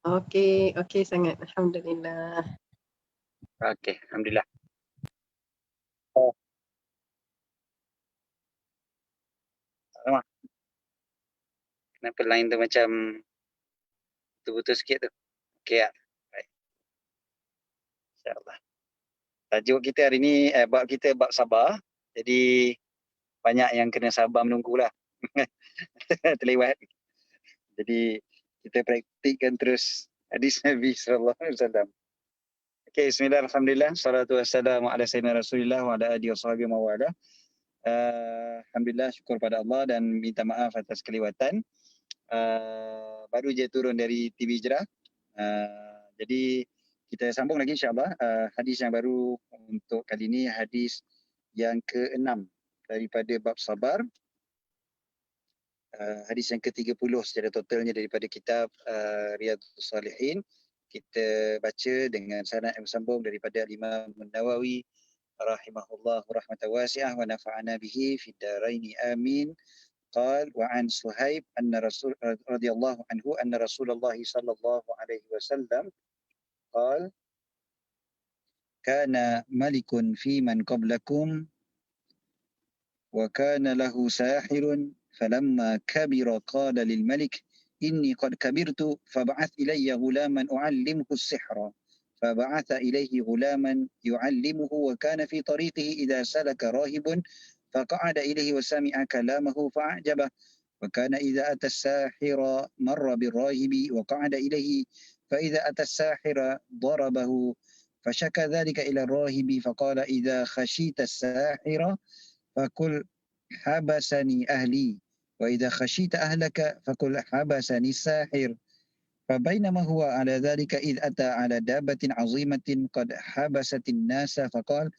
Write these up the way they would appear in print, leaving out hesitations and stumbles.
Okey, okey sangat. Alhamdulillah. Okey, alhamdulillah. Oh, alamak, kenapa line tu macam putus-putus sikit tu? Okey tak? Baik, insya-Allah. Tajuk kita hari ni, bab kita bab sabar. Jadi banyak yang kena sabar menunggulah. Terlewat. Jadi kita praktikkan terus hadis Nabi sallallahu alaihi wasallam. Okey, bismillah, alhamdulillah, salatu wassalamu ala sayyidina Rasulillah wa ala alihi washabihi wa wala. Alhamdulillah, syukur pada Allah dan minta maaf atas kelewatan. Baru je turun dari TV Hijrah. Jadi kita sambung lagi insya-Allah. Hadis yang baru untuk kali ini hadis yang ke-6 daripada bab sabar. Hadis yang ke-30 secara totalnya daripada kitab Riyadhus Salihin. Kita baca dengan sanad yang bersambung daripada Imam Nawawi rahimahullah rahmatan wasi'ah wa nafa'ana bihi fid dharain amin. قال وعن صهيب أن رسول رضي الله عنه أن رسول الله صلى الله عليه وسلم قال كان ملك في من قبلكم وكان له ساحر فلما كبر قال للملك إني قد كبرت فبعث إلي غلاما أعلمه السحر فبعث إليه غلاما يعلمه وكان في طريقه إذا سلك راهب فقعد إليه وسمع كلامه فأعجبه وكان إذا أتى الساحر مر بالراهب وقعد إليه فإذا أتى الساحر ضربه فشكى ذلك إلى الراهب فقال إذا خشيت الساحر فقل حبسني أهلي وإذا خشيت أهلك فقل حبسني الساحر فبينما هو على ذلك إذ أتى على دابة عظيمة قد حبست الناس فقال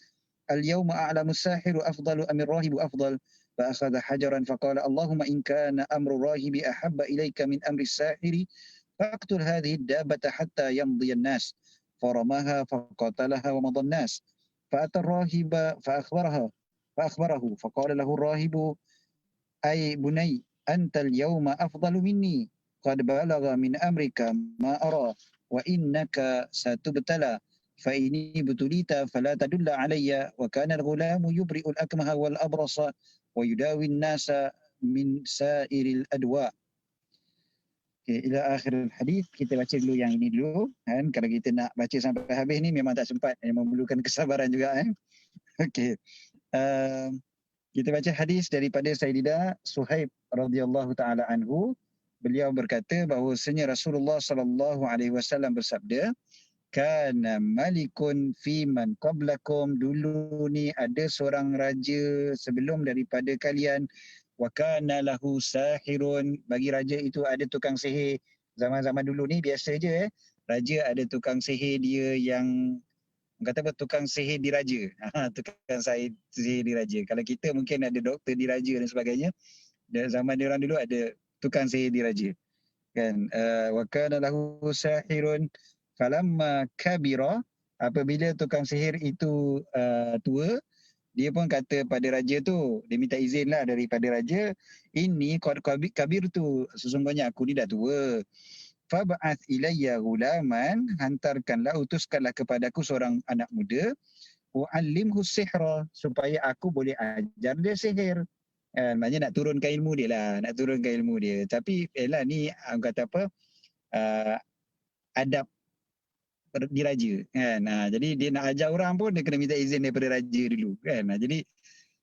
اليوم أعلم الساحر أفضل أم الراهب أفضل فأخذ حجرا فقال اللهم إن كان أمر الراهب أحب إليك من أمر الساحر فاقتل هذه الدابة حتى يمضي الناس فرماها فقتلها ومضى الناس فأتى الراهب فأخبره فقال له الراهب أي بني أنت اليوم أفضل مني قد بلغ من أمرك ما أرى وإنك ستبتلى فإني ابتليت فلا تدل علي وكان الغلام يبرئ الأكمه والأبرص ويداوي الناس من سائر الأدواء. Ila akhir hadis, kita baca dulu yang ini dulu kan. Kalau kita nak baca sampai habis ni memang tak sempat, memerlukan kesabaran juga kan. Okey. Kita baca hadis daripada Sayyidina Suhaib radhiyallahu taala anhu. Beliau berkata bahawasanya Rasulullah sallallahu alaihi wasallam bersabda, kana malikun fi man qablakum, dulu ni ada seorang raja sebelum daripada kalian, wa kana lahu sahirun, bagi raja itu ada tukang sihir. Zaman-zaman dulu ni biasa je raja ada tukang sihir dia yang kata apa, tukang sihir diraja. Tukang sihir diraja. Kalau kita mungkin ada doktor diraja dan sebagainya. Dan zaman dia orang dulu ada tukang sihir diraja. Kan? Wa kana lahu sahirun falamma kabira, apabila tukang sihir itu tua, dia pun kata pada raja tu, dia minta izin lah daripada raja, ini qad kabirtu, sesungguhnya aku ni dah tua. Fab'ath ilayya gulaman, hantarkanlah, utuskanlah kepadaku seorang anak muda, wa'allimhu sihra, supaya aku boleh ajar dia sihir. Maknanya nak turunkan ilmu dia lah, nak turunkan ilmu dia. Tapi ni kata apa, adab diraja kan. Jadi dia nak ajar orang pun dia kena minta izin daripada raja dulu kan. Jadi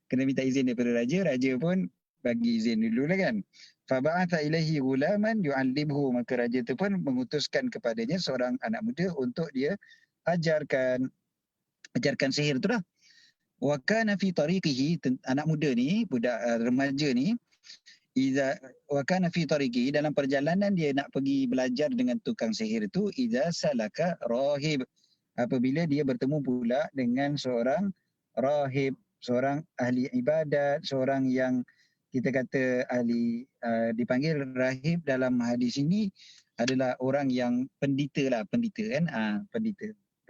kena minta izin daripada raja, raja pun bagi izin dulu lah kan. Faba'atha ilaihi gulaman yu'allimhu, maka raja tu pun mengutuskan kepadanya seorang anak muda untuk dia ajarkan sihir tu dah. Wa kana fi tariqihi, anak muda ni, budak remaja ni, Iza wa kana fi tariqi, dalam perjalanan dia nak pergi belajar dengan tukang sihir itu, iza salaka rahib, apabila dia bertemu pula dengan seorang rahib, seorang ahli ibadat, seorang yang kita kata ahli, dipanggil rahib dalam hadis ini adalah orang yang pendeta lah, pendeta kan,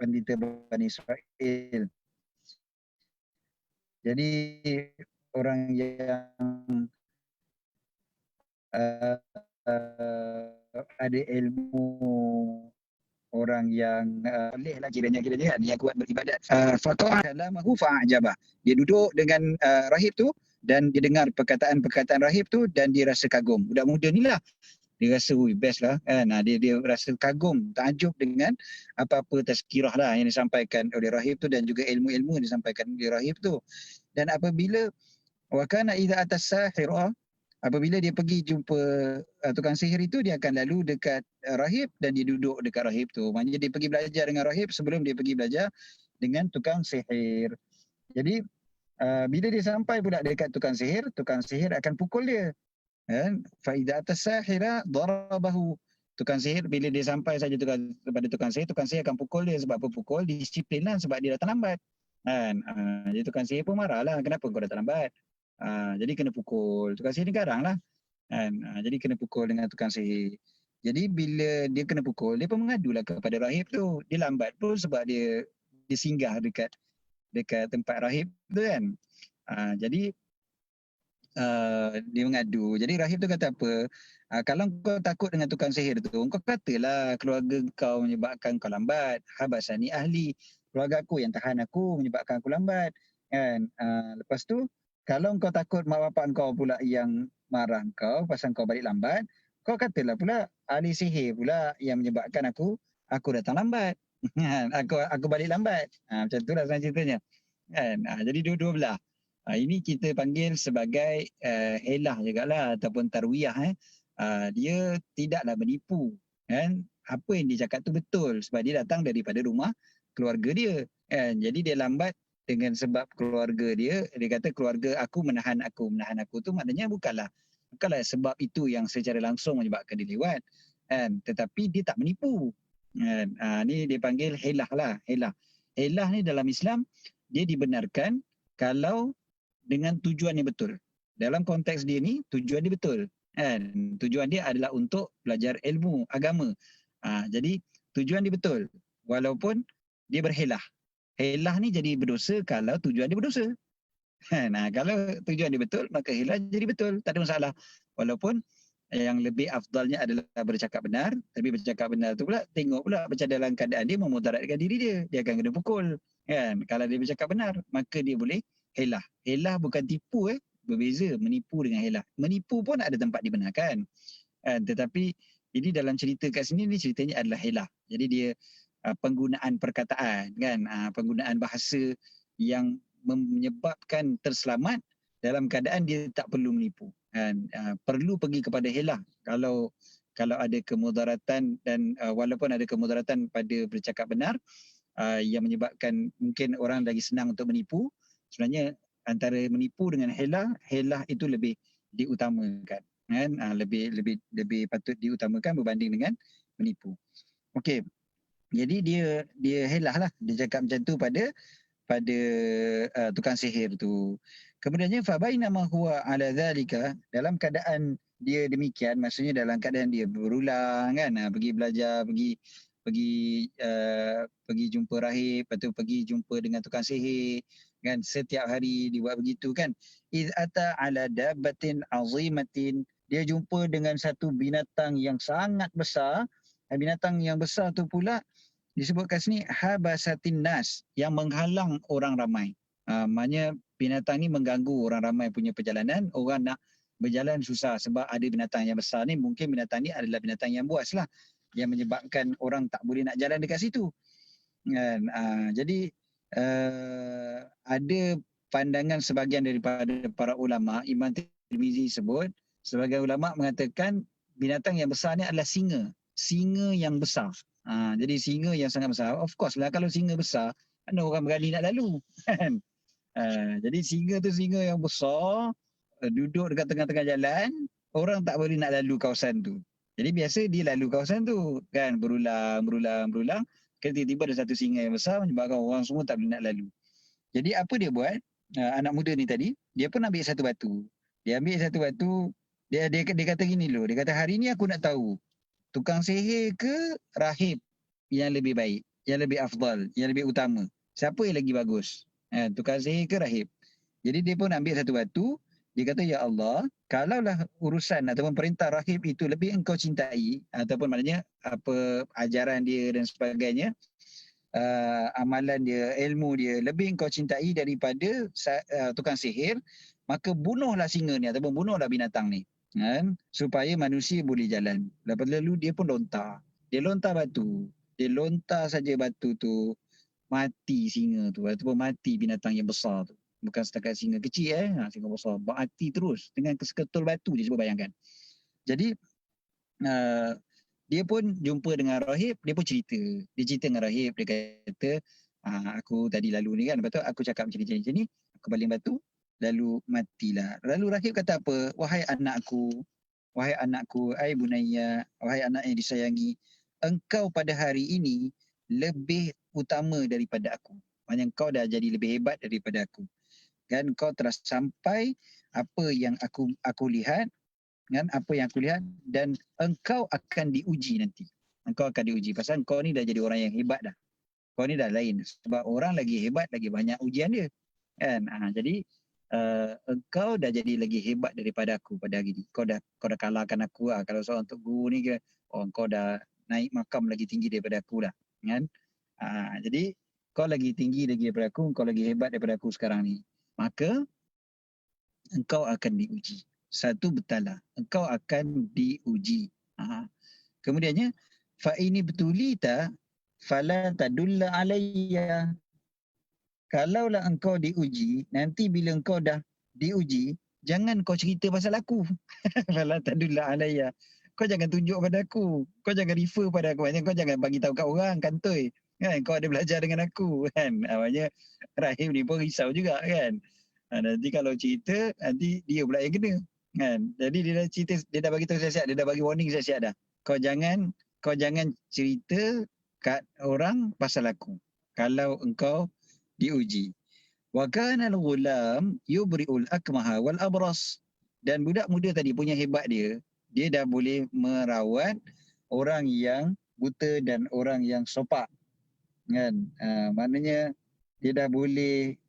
pendeta Bani Israel. Jadi orang yang ada ilmu orang yang boleh lah kiranya kan, yang kuat beribadat. Faqa'a kalamahu fa'ajabah. Dia duduk dengan rahib tu dan dia dengar perkataan-perkataan rahib tu dan dia rasa kagum. Budak muda ni lah, dia rasa best lah kan. Dia rasa kagum, takjub dengan apa-apa tazkirah lah yang disampaikan oleh rahib tu dan juga ilmu-ilmu yang disampaikan oleh rahib tu. Dan apabila wa kana idza atas sahira, apabila dia pergi jumpa tukang sihir itu, dia akan lalu dekat rahib dan dia duduk dekat rahib tu. Maknanya dia pergi belajar dengan rahib sebelum dia pergi belajar dengan tukang sihir. Jadi bila dia sampai pula dekat tukang sihir akan pukul dia. Kan? Fa idza atas sahira darabahu. Tukang sihir bila dia sampai saja kepada tukang sihir akan pukul dia. Sebab apa pukul? Disiplin lah, sebab dia datang lambat. Kan? Jadi tukang sihir pun marah lah, kenapa kau datang lambat? Jadi kena pukul. Tukang sihir ni garang lah. Kan? Jadi kena pukul dengan tukang sihir. Jadi bila dia kena pukul, dia pun mengadulah kepada rahib tu. Dia lambat pun sebab dia singgah dekat tempat rahib tu kan. Jadi dia mengadu. Jadi rahib tu kata apa? Kalau kau takut dengan tukang sihir tu, kau katalah keluarga kau menyebabkan kau lambat. Habasani ahli. Keluarga aku yang tahan aku menyebabkan aku lambat. Kan? Lepas tu, kalau kau takut mak bapak kau pula yang marah kau pasal kau balik lambat, kau katalah pula ahli sihir pula yang menyebabkan aku datang lambat. aku balik lambat. Macam tu lah sebenarnya ceritanya. Kan? Jadi dua-dua belah. Ini kita panggil sebagai helah jugalah ataupun tarwiyah. Dia tidaklah menipu. Kan? Apa yang dia cakap tu betul sebab dia datang daripada rumah keluarga dia. Kan? Jadi dia lambat dengan sebab keluarga dia. Dia kata keluarga aku menahan aku. Menahan aku tu maknanya bukanlah sebab itu yang secara langsung menyebabkan dia lewat. Kan? Tetapi dia tak menipu. Kan? Ni dia panggil helah lah. Helah ni dalam Islam dia dibenarkan kalau dengan tujuan yang betul. Dalam konteks dia ni, tujuan dia betul. Kan? Tujuan dia adalah untuk belajar ilmu agama. Jadi tujuan dia betul. Walaupun dia berhelah. Helah ni jadi berdosa kalau tujuan dia berdosa. Kalau tujuan dia betul, maka helah jadi betul. Tak ada masalah. Walaupun yang lebih afdalnya adalah bercakap benar. Tapi bercakap benar tu pula, tengok pula macam dalam keadaan dia memudaratkan diri dia. Dia akan kena pukul. Kan? Kalau dia bercakap benar, maka dia boleh helah. Helah bukan tipu. Berbeza menipu dengan helah. Menipu pun ada tempat dibenarkan. Tetapi ini dalam cerita kat sini ni ceritanya adalah helah. Jadi dia penggunaan perkataan kan, penggunaan bahasa yang menyebabkan terselamat dalam keadaan dia tak perlu menipu. Perlu pergi kepada helah kalau ada kemudaratan dan walaupun ada kemudaratan pada bercakap benar yang menyebabkan mungkin orang lagi senang untuk menipu. Sebenarnya antara menipu dengan helah itu lebih diutamakan. Kan? Lebih patut diutamakan berbanding dengan menipu. Okey. Jadi dia helah lah. Dia cakap macam tu pada tukang sihir tu. Kemudiannya fabainama huwa ala zalika, dalam keadaan dia demikian, maksudnya dalam keadaan dia berulang kan, pergi belajar, pergi jumpa rahib, lepas tu pergi jumpa dengan tukang sihir kan, setiap hari dia buat begitu kan. Iz ata ala dabbatin azimatin, dia jumpa dengan satu binatang yang sangat besar. Binatang yang besar tu pula disebutkan sini habasatin nas, yang menghalang orang ramai. Maknanya binatang ni mengganggu orang ramai punya perjalanan. Orang nak berjalan susah sebab ada binatang yang besar ni. Mungkin binatang ni adalah binatang yang buas lah, yang menyebabkan orang tak boleh nak jalan dekat situ. Jadi ada pandangan sebahagian daripada para ulama, Imam Tirmizi sebut, sebagian ulama mengatakan binatang yang besar ni adalah singa yang besar. Jadi singa yang sangat besar. Of course lah, kalau singa besar, mana orang berani nak lalu. Jadi singa tu singa yang besar, duduk dekat tengah-tengah jalan, orang tak boleh nak lalu kawasan tu. Jadi biasa dia lalu kawasan tu kan, berulang. Tiba-tiba ada satu singa yang besar menyebabkan orang semua tak boleh nak lalu. Jadi apa dia buat? Anak muda ni tadi, dia pun ambil satu batu. Dia kata gini loh, dia kata hari ni aku nak tahu tukang sihir ke rahib yang lebih baik, yang lebih afdal, yang lebih utama. Siapa yang lagi bagus? Tukang sihir ke rahib? Jadi dia pun ambil satu batu, Dia kata, ya Allah, kalaulah urusan ataupun perintah rahib itu lebih engkau cintai, ataupun maknanya apa ajaran dia dan sebagainya, amalan dia, ilmu dia lebih engkau cintai daripada tukang sihir, maka bunuhlah singa ni ataupun bunuhlah binatang ni, kan, supaya manusia boleh jalan. Lepas lalu dia pun lontar. Dia lontar batu. Dia lontar saja batu tu, mati singa tu ataupun mati binatang yang besar tu. Bukan setakat singa kecil, singa besar. Mati terus dengan keseketul batu je, cuba bayangkan. Jadi uh, dia pun jumpa dengan rahib, dia pun cerita. Dia cerita dengan rahib, dia kata, aku tadi lalu ni kan, lepas tu aku cakap macam ni, aku baling batu, lalu matilah. Lalu rahib kata apa? Wahai anakku, ai bunayya, wahai anak yang disayangi, engkau pada hari ini lebih utama daripada aku. Maksudnya kau dah jadi lebih hebat daripada aku. Kan kau telah sampai apa yang aku lihat, kan, apa yang aku lihat, dan engkau akan diuji nanti. Engkau akan diuji pasal kau ni dah jadi orang yang hebat dah. Kau ni dah lain sebab orang lagi hebat lagi banyak ujian dia. Kan? Jadi engkau dah jadi lagi hebat daripada aku pada hari ni. Kau dah kalahkan aku lah. Kalau soal untuk guru ni ke, kau dah naik makam lagi tinggi daripada aku lah. Kan? Jadi kau lagi tinggi lagi daripada aku, kau lagi hebat daripada aku sekarang ni. Maka engkau akan diuji. Satu betalah, engkau akan diuji. Kemudiannya, fa ini betulita fala tadulla alayya. Kalaulah engkau diuji, nanti bila engkau dah diuji, jangan kau cerita pasal aku. Fala tadulla alayya. Kau jangan tunjuk pada aku. Kau jangan refer pada aku. Maksudnya kau jangan bagi tahu kat orang, kantoi. Kan? Kau ada belajar dengan aku. Kan? Maksudnya Rahim ni pun risau juga kan. Nanti kalau cerita, nanti dia pula yang kena. Kan? Jadi dia dah cerita, dia dah bagi tahu siap-siap, dia dah bagi warning siap-siap dah. Kau jangan cerita kat orang pasal aku. Kalau engkau diuji. Wa kana al-ghulam yubri'ul akmaha wal abras. Dan budak muda tadi punya hebat dia dah boleh merawat orang yang buta dan orang yang sopak. Kan? Maknanya dia dah boleh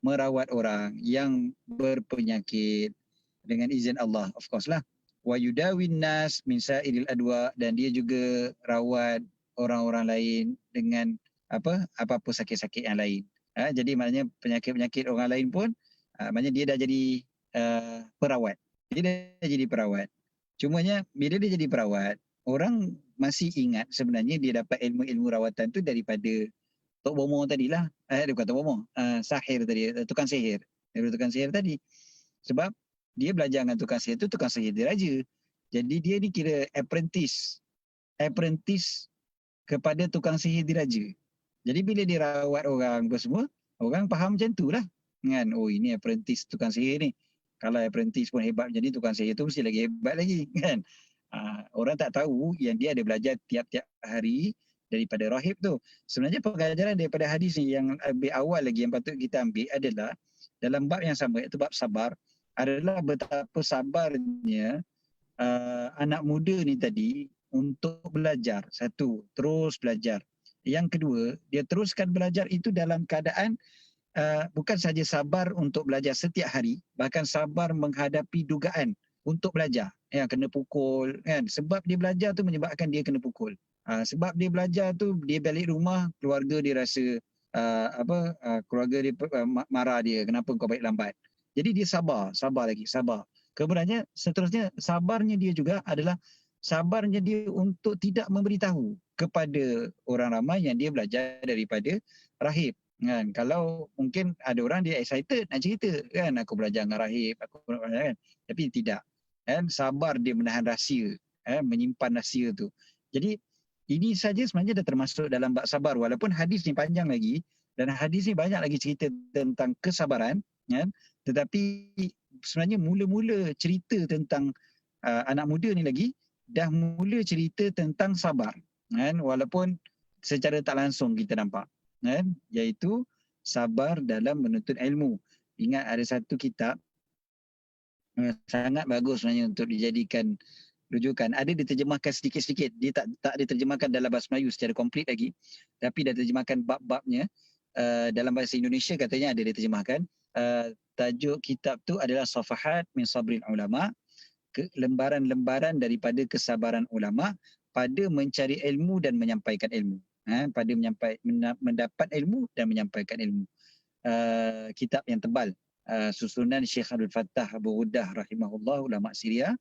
merawat orang yang berpenyakit dengan izin Allah, of course lah. Wa yudawin nas min sa'iril adwa, dan dia juga rawat orang-orang lain dengan apa-apa sakit-sakit yang lain. Jadi maknanya penyakit-penyakit orang lain pun maknanya dia dah jadi perawat. Dia dah jadi perawat. Cumanya bila dia jadi perawat, orang masih ingat sebenarnya dia dapat ilmu-ilmu rawatan tu daripada Tok Bomo tadilah. Bukan Tok Bomo, sahir tadi, tukang sihir. Daripada tukang sihir tadi. Sebab dia belajar dengan tukang sihir tu, tukang sihir diraja. Jadi dia ni kira apprentice kepada tukang sihir diraja. Jadi bila dia rawat orang semua, orang faham macam tu lah. Kan? Oh, ini apprentice tukang sihir ni. Kalau apprentice pun hebat macam ni, tukang sihir tu mesti lagi hebat lagi. Kan? Orang tak tahu yang dia ada belajar tiap-tiap hari daripada rahib tu. Sebenarnya pengajaran daripada hadis ni yang lebih awal lagi yang patut kita ambil adalah dalam bab yang sama, iaitu bab sabar, adalah betapa sabarnya anak muda ni tadi untuk belajar. Satu, terus belajar. Yang kedua, dia teruskan belajar itu dalam keadaan bukan saja sabar untuk belajar setiap hari, bahkan sabar menghadapi dugaan untuk belajar. Kena pukul, kan? Sebab dia belajar tu menyebabkan dia kena pukul. Sebab dia belajar tu, dia balik rumah, keluarga dia rasa keluarga dia marah dia, kenapa kau balik lambat. Jadi dia sabar lagi. Kemudiannya seterusnya, sabarnya dia juga adalah sabarnya dia untuk tidak memberitahu kepada orang ramai yang dia belajar daripada rahib. Kan? Kalau mungkin ada orang dia excited nak cerita, kan, aku belajar dengan rahib, aku belajar, kan? Tapi tidak. Kan? Sabar dia menahan rahsia, menyimpan rahsia tu. Jadi ini saja sebenarnya dah termasuk dalam bab sabar, walaupun hadis ni panjang lagi dan hadis ni banyak lagi cerita tentang kesabaran, kan? Tetapi sebenarnya mula-mula cerita tentang anak muda ni lagi dah mula cerita tentang sabar, kan? Walaupun secara tak langsung kita nampak, kan? Iaitu sabar dalam menuntut ilmu. Ingat ada satu kitab sangat bagus sebenarnya untuk dijadikan rujukan. Ada diterjemahkan sedikit-sedikit. Dia tak diterjemahkan dalam bahasa Melayu secara komplit lagi, tapi dah terjemahkan bab-babnya dalam bahasa Indonesia, katanya ada diterjemahkan. tajuk kitab tu adalah Safahat min Sabril Ulama, lembaran-lembaran daripada kesabaran ulama pada mencari ilmu dan menyampaikan ilmu. Pada mendapat ilmu dan menyampaikan ilmu. Kitab yang tebal. Susunan Syekh Abdul Fattah Abu Ghuddah rahimahullah, ulama Syria.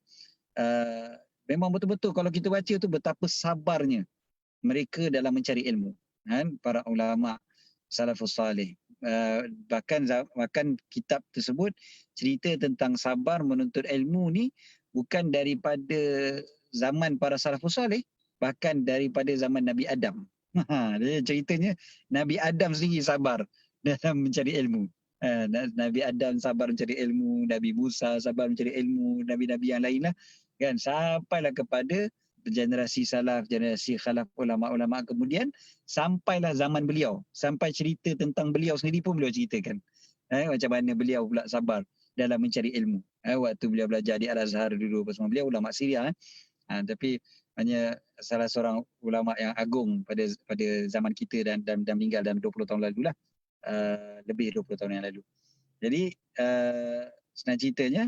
Memang betul-betul kalau kita baca tu betapa sabarnya mereka dalam mencari ilmu. Para ulama salafus salih. Bahkan kitab tersebut cerita tentang sabar menuntut ilmu ni bukan daripada zaman para salafus salih, bahkan daripada zaman Nabi Adam. Dia ceritanya Nabi Adam sendiri sabar dalam mencari ilmu. Nabi Adam sabar mencari ilmu, Nabi Musa sabar mencari ilmu, nabi-nabi yang lain lah, kan, sampailah kepada generasi salaf, generasi khalaf, ulama-ulama kemudian, sampailah zaman beliau, sampai cerita tentang beliau sendiri pun beliau ceritakan macam mana beliau pula sabar dalam mencari ilmu. Waktu beliau belajar di Al-Azhar dulu bersama beliau, ulama Syria. Tapi hanya salah seorang ulama yang agung pada zaman kita dan meninggal dalam 20 tahun lalu lah. Lebih 20 tahun yang lalu. Jadi senang ceritanya,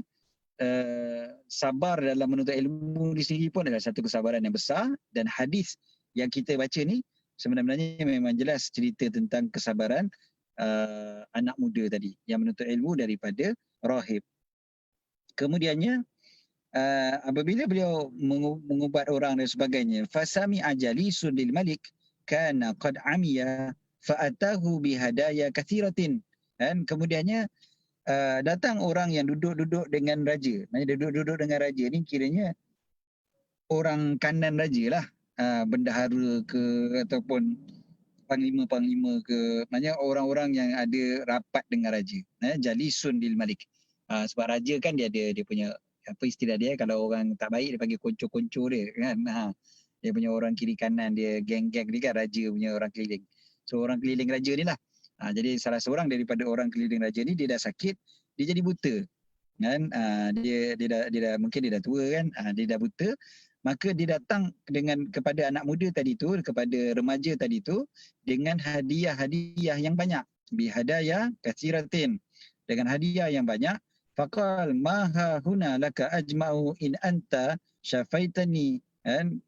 sabar dalam menuntut ilmu di sini pun adalah satu kesabaran yang besar, dan hadis yang kita baca ni sebenarnya memang jelas cerita tentang kesabaran anak muda tadi yang menuntut ilmu daripada rahib. Kemudiannya apabila beliau mengubat orang dan sebagainya, fasami ajali sundil malik kana qad amiya fa'atahu bihadaya kathiratin. Dan kemudiannya datang orang yang duduk-duduk dengan raja. Maksudnya duduk-duduk dengan raja ni kiranya orang kanan raja lah, bendahara ke ataupun panglima-panglima ke, maknanya orang-orang yang ada rapat dengan raja. Jalisun lil malik. Sebab raja kan dia punya apa istilah dia, kalau orang tak baik dia panggil konco-konco dia kan. Dia punya orang kiri kanan dia, geng-geng ni kan raja punya orang keliling. So orang keliling raja ni lah. Jadi salah seorang daripada orang keliling raja ni dia dah sakit, dia jadi buta. Kan? Dia dah mungkin dia dah tua kan, dia dah buta. Maka dia datang kepada anak muda tadi tu, kepada remaja tadi tu, dengan hadiah-hadiah yang banyak. Bihadaya katsiratin, dengan hadiah yang banyak. Faqal maha huna laka ajma'u in anta syafaitani. Kan?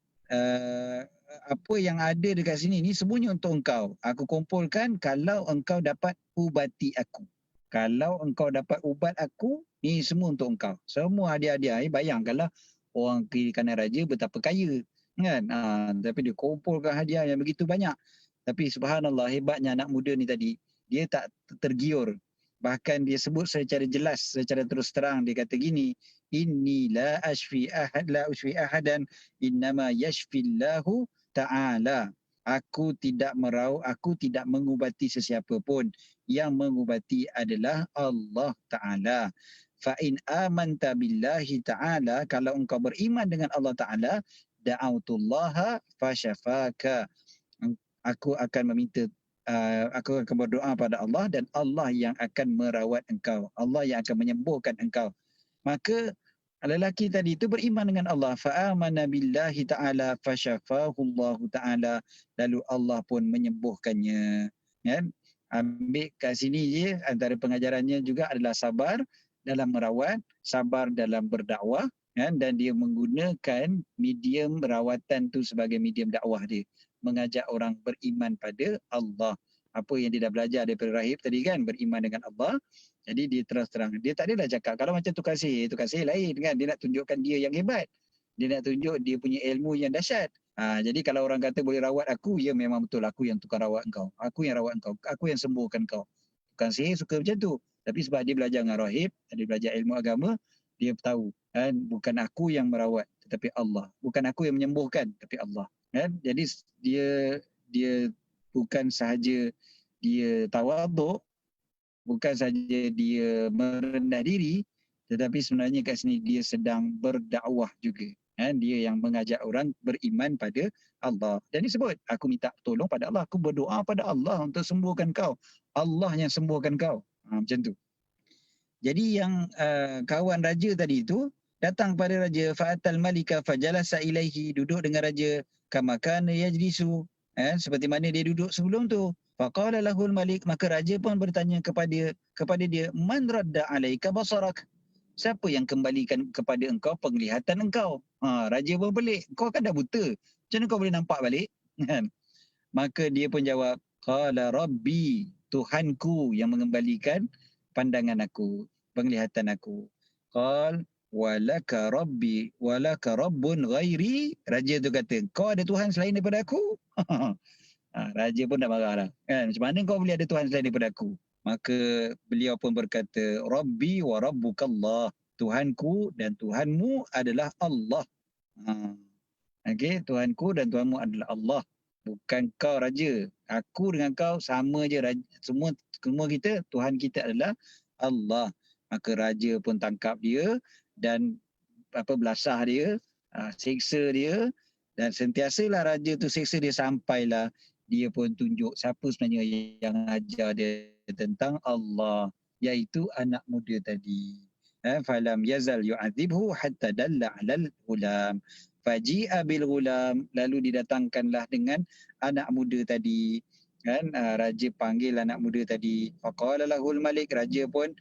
Apa yang ada dekat sini ni semuanya untuk engkau. Aku kumpulkan kalau engkau dapat ubati aku. Kalau engkau dapat ubat aku, ni semua untuk engkau. Semua hadiah-hadiah. Bayangkanlah orang kiri kanan raja betapa kaya. Kan? Tapi dia kumpulkan hadiah yang begitu banyak. Tapi subhanallah, hebatnya anak muda ni tadi, dia tak tergiur. Bahkan dia sebut secara jelas, secara terus terang, dia kata gini, inni la ashfi ahadan innama yashfillahu ta'ala. Aku tidak mengubati sesiapa pun, yang mengubati adalah Allah Ta'ala. Fa in amanta billahi ta'ala, kalau engkau beriman dengan Allah Ta'ala, da'autullaha fasyafaka. Aku akan berdoa pada Allah dan Allah yang akan merawat engkau. Allah yang akan menyembuhkan engkau. Maka lelaki tadi itu beriman dengan Allah. Fa'amana billahi ta'ala fasyafahullahu ta'ala. Lalu Allah pun menyembuhkannya. Kan? Ambil kat sini je, antara pengajarannya juga adalah sabar dalam merawat, sabar dalam berdakwah. Kan? Dan dia menggunakan medium rawatan tu sebagai medium dakwah dia. Mengajak orang beriman pada Allah. Apa yang dia dah belajar daripada rahib tadi kan, beriman dengan Allah. Jadi dia terus terang, dia tak adalah cakap kalau macam tukar sihir lain kan, dia nak tunjukkan dia yang hebat, dia nak tunjuk dia punya ilmu yang dahsyat. Jadi kalau orang kata boleh rawat aku, ya memang betul, aku yang tukar rawat engkau, aku yang rawat engkau, aku yang sembuhkan kau. Tukang sihir suka macam tu, tapi sebab dia belajar dengan rahib, dia belajar ilmu agama, dia tahu kan, bukan aku yang merawat tetapi Allah, bukan aku yang menyembuhkan tapi Allah. Kan? Jadi dia bukan sahaja dia tawaduk, bukan saja dia merendah diri, tetapi sebenarnya kat sini dia sedang berdakwah juga. Dia yang mengajak orang beriman pada Allah. Dan disebut, aku minta tolong pada Allah, aku berdoa pada Allah untuk sembuhkan kau. Allah yang sembuhkan kau. Macam tu. Jadi yang kawan raja tadi itu datang pada raja, fa'atal malika fajalasa ilaihi, duduk dengan raja, kama kana yajlisu, seperti mana dia duduk sebelum tu. Faqala lahul malik, maka raja pun bertanya kepada dia, man radda alaika basarak? Siapa yang kembalikan kepada engkau penglihatan engkau? Raja pun pelik. Kau kan dah buta. Macam mana kau boleh nampak balik? Kan? Maka dia pun jawab, qala rabbi, Tuhanku yang mengembalikan pandangan aku, penglihatan aku. Qal walaka rabbi walaka rabbun ghairi. Raja tu kata, kau ada Tuhan selain daripada aku? Raja pun dah marah dah. Kan? Macam mana kau boleh ada Tuhan selain daripada aku? Maka beliau pun berkata, Rabbi wa rabbukallah. Tuhanku dan Tuhanmu adalah Allah. Okey, Tuhanku dan Tuhanmu adalah Allah. Bukan kau raja. Aku dengan kau sama je. Semua kita, Tuhan kita adalah Allah. Maka raja pun tangkap dia dan belasah dia, seksa dia, dan sentiasalah raja tu seksa dia sampailah dia pun tunjuk siapa sebenarnya yang ajar dia tentang Allah, iaitu anak muda tadi. Falam yazal yu'adzibhu hatta dalla 'alal ghulam. Faji'a bil ghulam, lalu didatangkanlah dengan anak muda tadi. Kan, raja panggil anak muda tadi. Faqala lahul malik, raja pun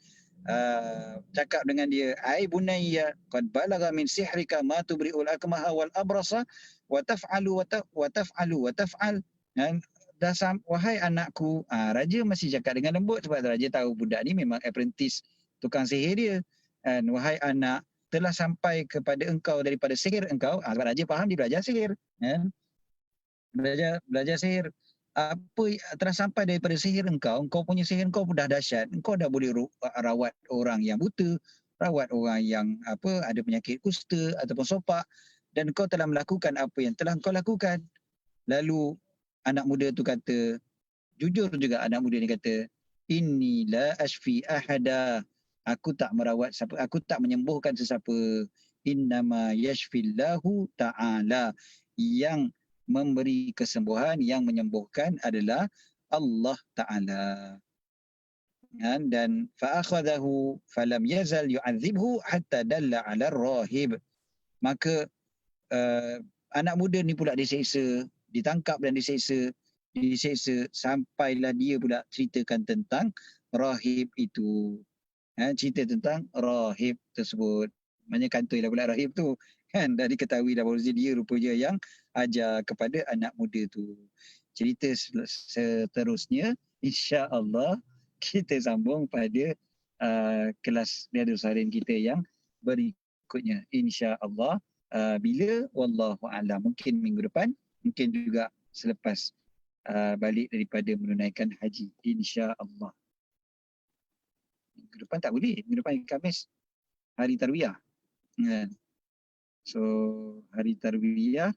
cakap dengan dia, ai bunayya qad balagha min sihrika ma tubri'ul akmaha wal abrasa wa taf'alu wa taf'al. Wahai anakku. Raja masih cakap dengan lembut sebab raja tahu budak ni memang apprentice tukang sihir dia. Wahai anak, telah sampai kepada engkau daripada sihir engkau. Sebab raja faham dia belajar sihir. Belajar sihir. Apa telah sampai daripada sihir engkau punya sihir engkau pun dah dahsyat. Engkau dah boleh rawat orang yang buta, rawat orang yang ada penyakit kusta ataupun sopak, dan engkau telah melakukan apa yang telah engkau lakukan. Lalu anak muda tu kata, jujur juga anak muda ni kata, inni la ashfi ahada. Aku tak merawat siapa, aku tak menyembuhkan sesiapa. Innama yashfillahu ta'ala. Yang memberi kesembuhan, yang menyembuhkan adalah Allah Ta'ala. Dan fa'akhadahu falam yazal yu'adzibhu hatta dalla 'ala rahib. Maka anak muda ni pula diseksa, ditangkap dan diseksa sampailah dia pula ceritakan tentang rahib itu. Cerita tentang rahib tersebut. Maknanya kantoi lah pula rahib tu. Kan dah diketahui dah bahawa dia rupanya yang ajar kepada anak muda tu. Cerita seterusnya insya-Allah kita sambung pada kelas Riyadhus Shalihin kita yang berikutnya insya-Allah. Bila wallahu a'lam, mungkin minggu depan, mungkin juga selepas balik daripada menunaikan haji insya-Allah. Minggu depan tak boleh, minggu depan Khamis hari tarwiyah. So hari tarwiyah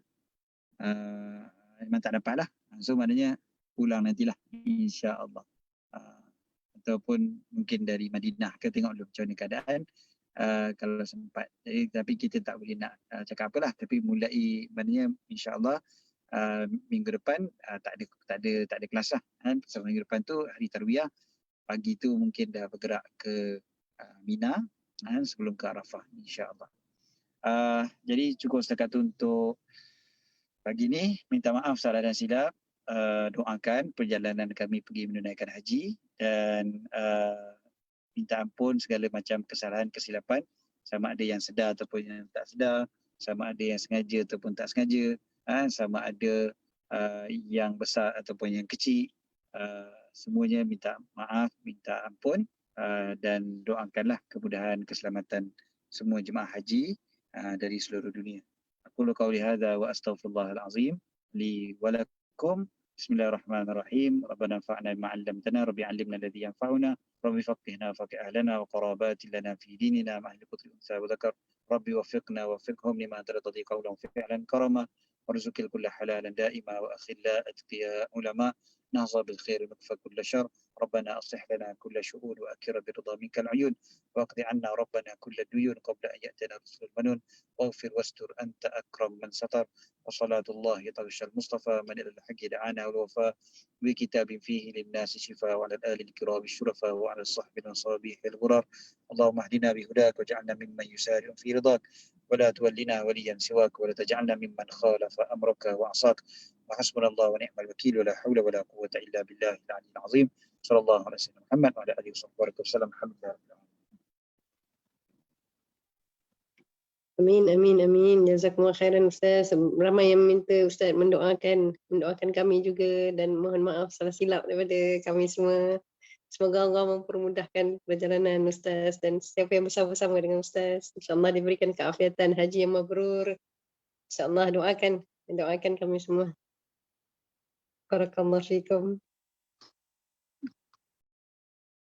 memang tak dapat lah. So maknanya pulang nantilah insya-Allah. Ataupun mungkin dari Madinah ke, tengok dulu macam mana keadaan. Kalau sempat. Tapi kita tak boleh nak cakap apalah. Tapi mulai maknanya insya-Allah minggu depan tak ada kelas lah. So minggu depan tu hari tarwiyah, pagi tu mungkin dah bergerak ke Mina sebelum ke Arafah insya-Allah. Jadi cukup setakat tu untuk pagi ni. Minta maaf salah dan silap. Doakan perjalanan kami pergi menunaikan haji dan minta ampun segala macam kesalahan, kesilapan, sama ada yang sedar ataupun yang tak sedar, sama ada yang sengaja ataupun tak sengaja, sama ada yang besar ataupun yang kecil. Semuanya minta maaf, minta ampun, dan doakanlah kemudahan, keselamatan semua jemaah haji dari seluruh dunia. Aqulu qawli hadza wa astaghfirullahal azim li wa lakum. Bismillahirrahmanirrahim. Rabbana anfa'na bima 'allamtana, rabbi 'allimna alladhi yanfa'una, rabbi faqihna faqih ahlana wa qarabati lana fi dinina ma ahli qutri unsa wa dhakar. Rabbi waffiqna waffiqhum lima tadhi qawlan fi'lan karama warzuqil kulla halalan daima wa akhilla atqiya ulama نهض بالخير ونكفى كل شر. ربنا أصلح لنا كل شؤون وأكر برضا منك العيون واقض عنا ربنا كل الديون قبل أن يأتنا رسل المنون واغفر واستر أنت أكرم من ستر. وصلاة الله طغش المصطفى من إلى الحق دعانا والوفاء بكتاب فيه للناس شفاء وعلى الآل الكرام الشرفاء وعلى الصحب المصابيح الغرار. اللهم اهدنا بهداك واجعلنا ممن يسارع في رضاك ولا تولنا وليا سواك ولا تجعلنا ممن خالف أمرك وعصاك. Hasbunallahu wa ni'mal wakil wa la haula wa la quwwata illa billahil aliyyil azim. Sallallahu alaihi wasallam Muhammad wa ala alihi wasallam. Alhamdulillah. Amin, amin, amin. Jazakumullah khairan Ustaz. Ramai yang minta Ustaz mendoakan kami juga, dan mohon maaf salah silap daripada kami semua. Semoga Allah mempermudahkan perjalanan Ustaz dan setiap yang bersama-sama dengan Ustaz. InsyaAllah diberikan keafiatan haji yang mabrur. InsyaAllah doakan kami semua. Barakallahu fiikum.